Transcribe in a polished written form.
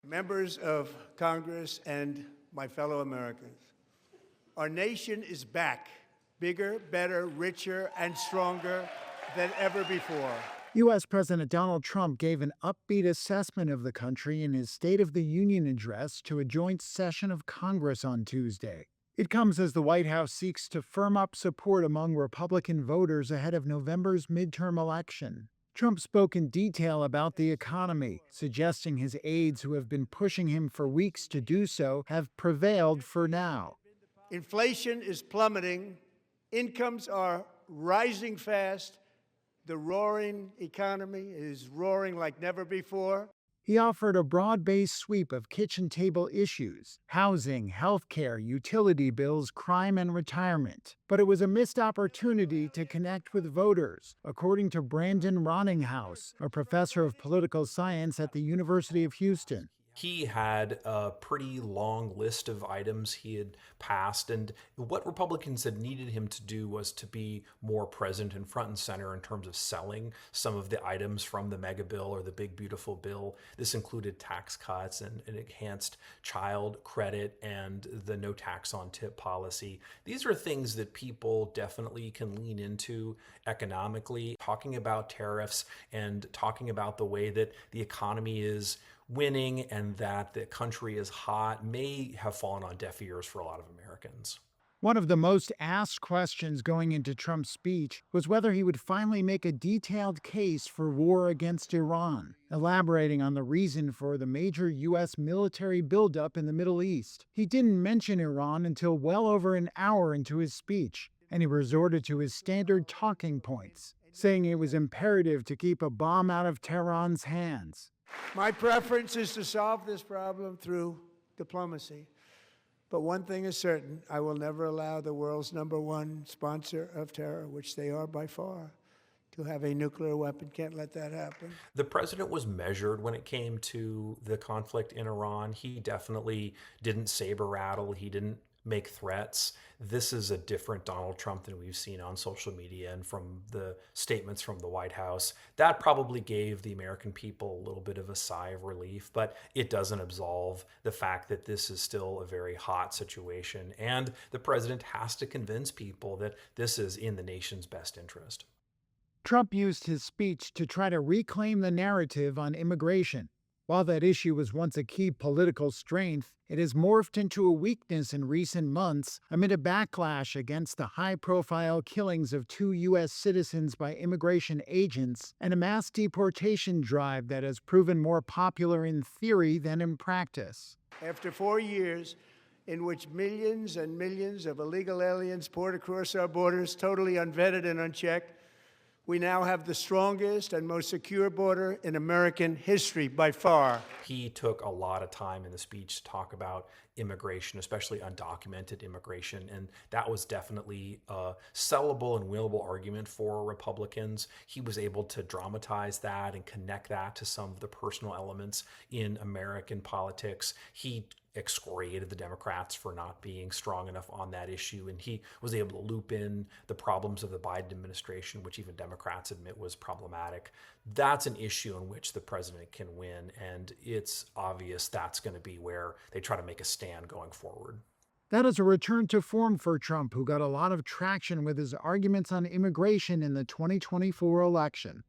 Members of Congress and my fellow Americans, our nation is back, bigger, better, richer, and stronger than ever before. U.S. President Donald Trump gave an upbeat assessment of the country in his State of the Union address to a joint session of Congress on Tuesday. It comes as the White House seeks to firm up support among Republican voters ahead of November's midterm election. Trump spoke in detail about the economy, suggesting his aides who have been pushing him for weeks to do so have prevailed for now. Inflation is plummeting, incomes are rising fast, the roaring economy is roaring like never before. He offered a broad-based sweep of kitchen table issues: housing, healthcare, utility bills, crime, and retirement. But it was a missed opportunity to connect with voters, according to Brandon Roninghaus, a professor of political science at the University of Houston. He had a pretty long list of items he had passed, and what Republicans had needed him to do was to be more present and front and center in terms of selling some of the items from the mega bill or the big beautiful bill. This included tax cuts and an enhanced child credit and the no tax on tip policy. These are things that people definitely can lean into economically. Talking about tariffs and talking about the way that the economy is winning and that the country is hot may have fallen on deaf ears for a lot of Americans. One of the most asked questions going into Trump's speech was whether he would finally make a detailed case for war against Iran, elaborating on the reason for the major U.S. military buildup in the Middle East. He didn't mention Iran until well over an hour into his speech, and he resorted to his standard talking points, saying it was imperative to keep a bomb out of Tehran's hands. My preference is to solve this problem through diplomacy. But one thing is certain, I will never allow the world's #1 sponsor of terror, which they are by far, to have a nuclear weapon. Can't let that happen. The president was measured when it came to the conflict in Iran. He definitely didn't saber rattle. He didn't make threats. This is a different Donald Trump than we've seen on social media and from the statements from the White House. That probably gave the American people a little bit of a sigh of relief, but it doesn't absolve the fact that this is still a very hot situation. And the president has to convince people that this is in the nation's best interest. Trump used his speech to try to reclaim the narrative on immigration. While that issue was once a key political strength, it has morphed into a weakness in recent months amid a backlash against the high-profile killings of 2 U.S. citizens by immigration agents and a mass deportation drive that has proven more popular in theory than in practice. After 4 years in which millions and millions of illegal aliens poured across our borders, totally unvetted and unchecked, we now have the strongest and most secure border in American history by far. He took a lot of time in the speech to talk about immigration, especially undocumented immigration, and that was definitely a sellable and winnable argument for Republicans. He was able to dramatize that and connect that to some of the personal elements in American politics. He excoriated the Democrats for not being strong enough on that issue, and he was able to loop in the problems of the Biden administration, which even Democrats admit was problematic. That's an issue in which the president can win, and it's obvious that's going to be where they try to make a stand going forward. That is a return to form for Trump, who got a lot of traction with his arguments on immigration in the 2024 election.